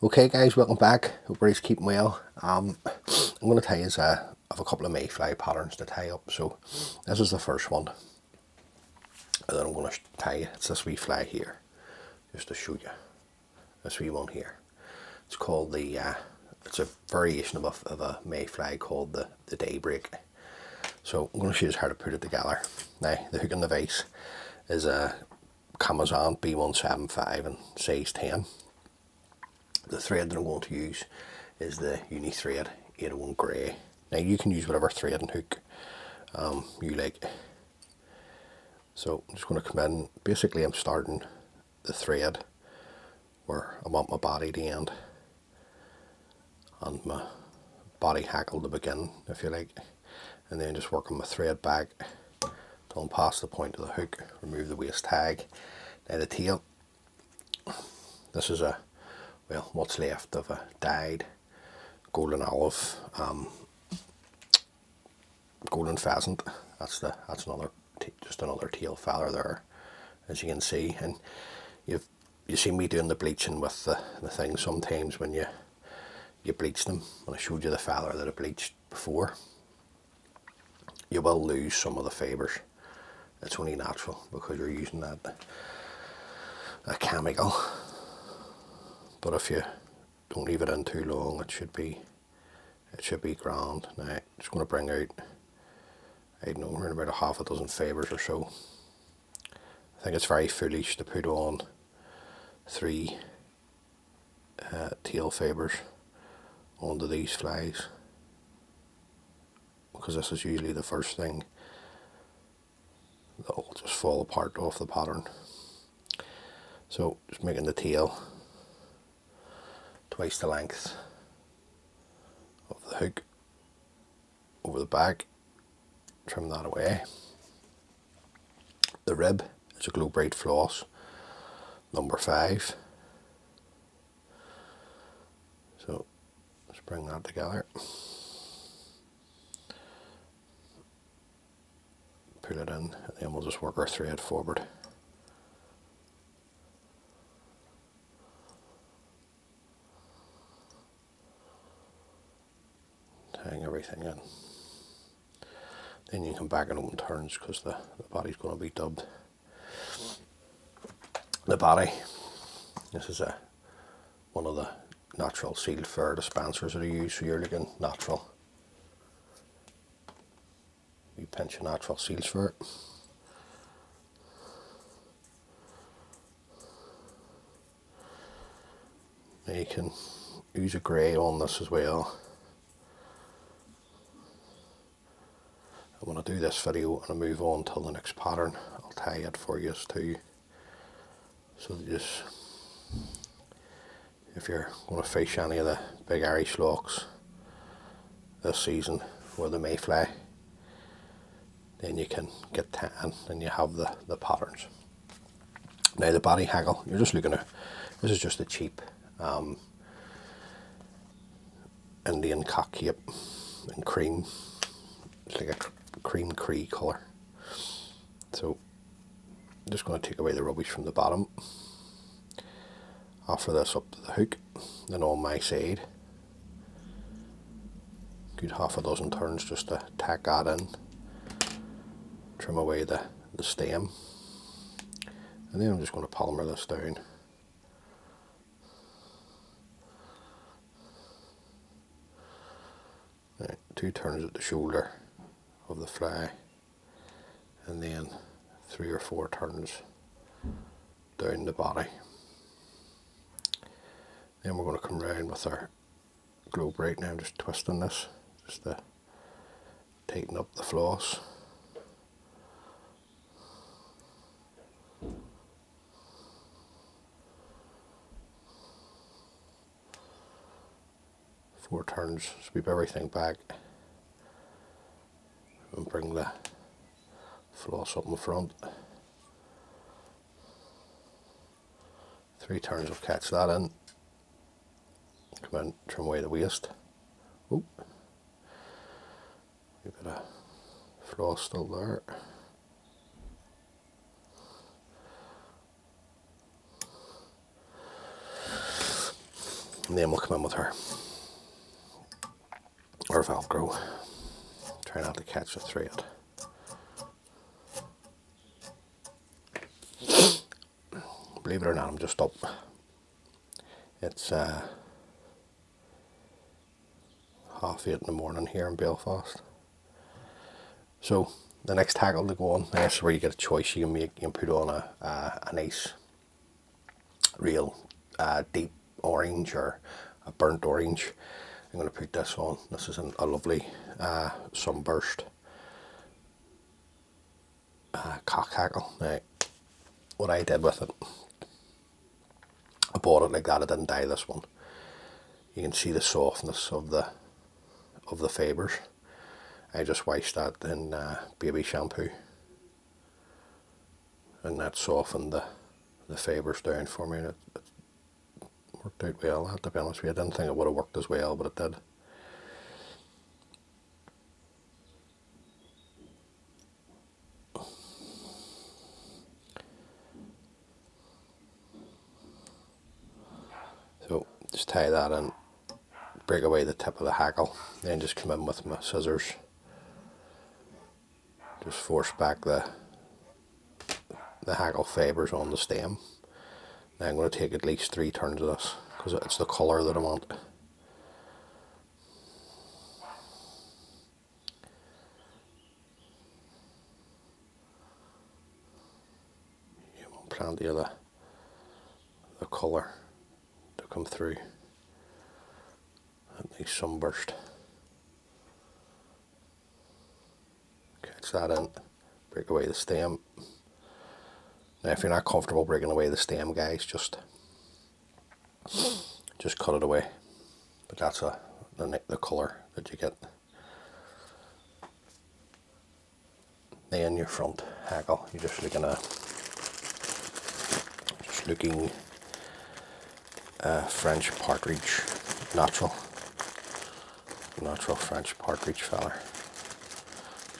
Okay guys, welcome back. Hope everybody's keeping well. I'm going to tell you I have a couple of mayfly patterns to tie up. So this is the first one. And then I'm going to tie you. It's this wee fly here. Just to show you. This wee one here. It's called the, it's a variation of a mayfly called the Daybreak. So I'm going to show you how to put it together. Now, the hook and the vise is a Kamasan B175 in size 10. The thread that I'm going to use is the uni thread 801 grey. Now you can use whatever thread and hook you like. So I'm just going to come in. Basically I'm starting the thread where I want my body to end and my body hackle to begin, if you like, and then just working my thread back till I'm past the point of the hook. Remove the waist tag. Now the tail, this is what's left of a dyed golden olive, golden pheasant. That's just another tail feather there, as you can see. And you see me doing the bleaching with the thing sometimes when you bleach them. When I showed you the feather that I bleached before, you will lose some of the fibres. It's only natural because you're using a chemical. But if you don't leave it in too long, it should be grand. Now I'm just going to bring out, I don't know, around about a half a dozen fibres or so. I think it's very foolish to put on 3 tail fibres onto these flies, because this is usually the first thing that will just fall apart off the pattern. So just making the tail twice the length of the hook over the back, trim that away. The rib is a glow bright floss number 5. So let's bring that together. Pull it in, and then we'll just work our thread forward. Tying everything in. Then you come back in open turns because the body's going to be dubbed. The body, this is one of the natural sealed fur dispensers that I use, so you're looking natural. You pinch of natural seals for it. Now you can use a grey on this as well. And when I do this video and I move on till the next pattern, I'll tie it for you too. So that just, if you're going to fish any of the big Irish lochs this season or the mayfly, then you can get tan and you have the patterns. Now the body hackle, you're just looking at, this is just a cheap Indian cockcape in cream. It's like a cream Cree colour. So I'm just going to take away the rubbish from the bottom. After this up to the hook, then on my side, good half a dozen turns just to tack that in, trim away the stem, and then I'm just going to polymer this down. Right, 2 turns at the shoulder of the fly, and then 3 or 4 turns down the body. Then we're going to come round with our glow bright. Now I'm just twisting this just to tighten up the floss. Four turns, sweep everything back and bring the floss up in front. 3 turns will catch that in. Come in, trim away the waist. Oh, a bit of floss still there. And then we'll come in with our Velcro. Try not to catch the thread. Believe it or not, I'm just up. It's 8:30 in the morning here in Belfast. So the next hackle to go on, that's where you get a choice. You can put on a nice, real deep orange or a burnt orange. I'm going to put this on. This is a lovely sunburst cock hackle. Now, what I did with it, I bought it like that. I didn't dye this one. You can see the softness of the fibres. I just washed that in baby shampoo, and that softened the fibres down for me. And it worked out well. I have to be honest with you, I didn't think it would have worked as well, but it did. So just tie that in, break away the tip of the hackle, then just come in with my scissors. Just force back the hackle fibres on the stem. Now I'm going to take at least 3 turns of this because it's the colour that I want. You want plenty of the colour to come through. A nice sunburst. Catch that in, break away the stem. Now if you're not comfortable breaking away the stem, guys, just cut it away. But that's the colour that you get. Then your front hackle, you're just looking French partridge, natural French partridge feather.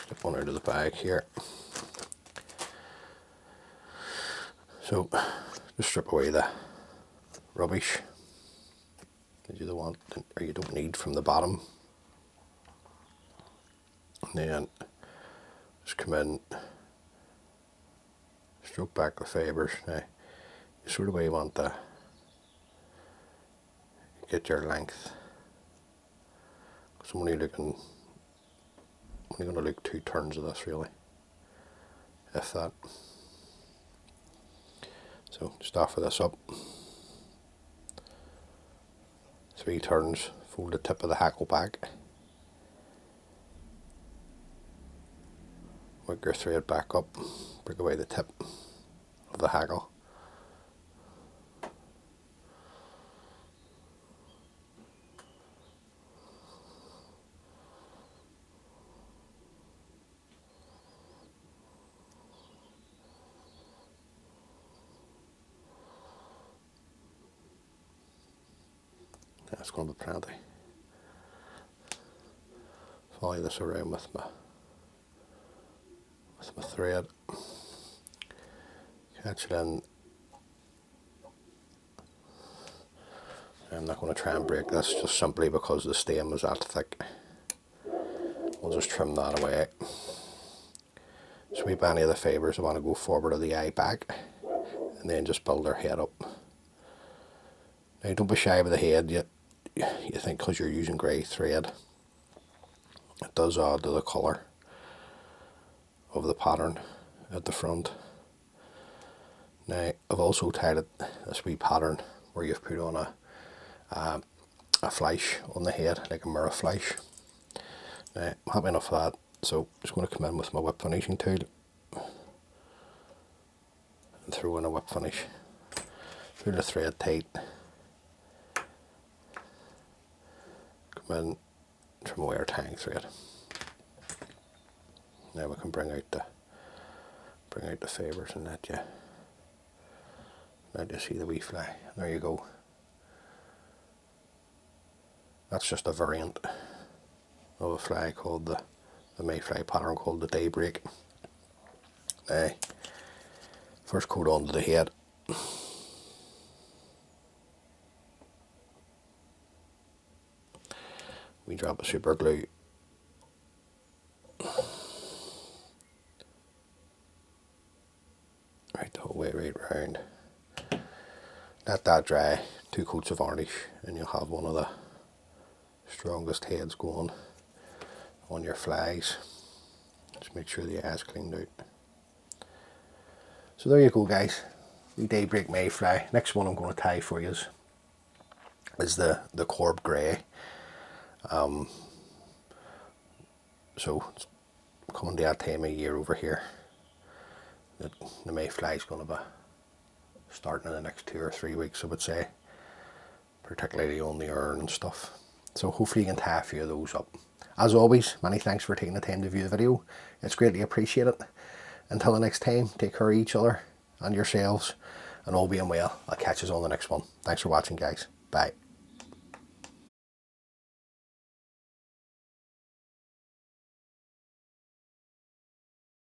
Slip one out of the bag here. So just strip away the rubbish that you don't want or you don't need from the bottom. And then just come in, stroke back the fibres. Now you sort of way you want to get your length. So I'm only going to look 2 turns of this really, if that. So just offer this up. 3 turns, fold the tip of the hackle back. Work your thread back up, break away the tip of the hackle. That's going to be plenty. Follow this around with my thread. Catch it in. I'm not going to try and break this just simply because the stem is that thick. We'll just trim that away. Sweep any of the fibres that want to go forward of the eye back, and then just build their head up. Now don't be shy with the head. You think because you're using grey thread, it does add to the colour of the pattern at the front. Now I've also tied this wee pattern where you've put on a flash on the head, like a mirror flash. Now I'm happy enough with that, so I'm just going to come in with my whip finishing tool and throw in a whip finish. Pull the thread tight. Come in, trim away our tying thread. Now we can bring out the fibres and let you see the wee fly. There you go. That's just a variant of a fly called the mayfly pattern called the Daybreak. First coat onto the head. we drop of super glue. Right the whole way right round. Let that dry, 2 coats of varnish, and you'll have one of the strongest heads going on your flies. Just make sure the eye's cleaned out. So there you go, guys. The Daybreak mayfly. Next one I'm going to tie for you is the Corb Grey. So it's coming to that time of year over here. The mayfly is going to be starting in the next 2 or 3 weeks, I would say, particularly on the urn and stuff. So hopefully you can tie a few of those up. As always, many thanks for taking the time to view the video. It's greatly appreciated. Until the next time, take care of each other and yourselves, and all being well, I'll catch you on the next one. Thanks for watching, guys. Bye.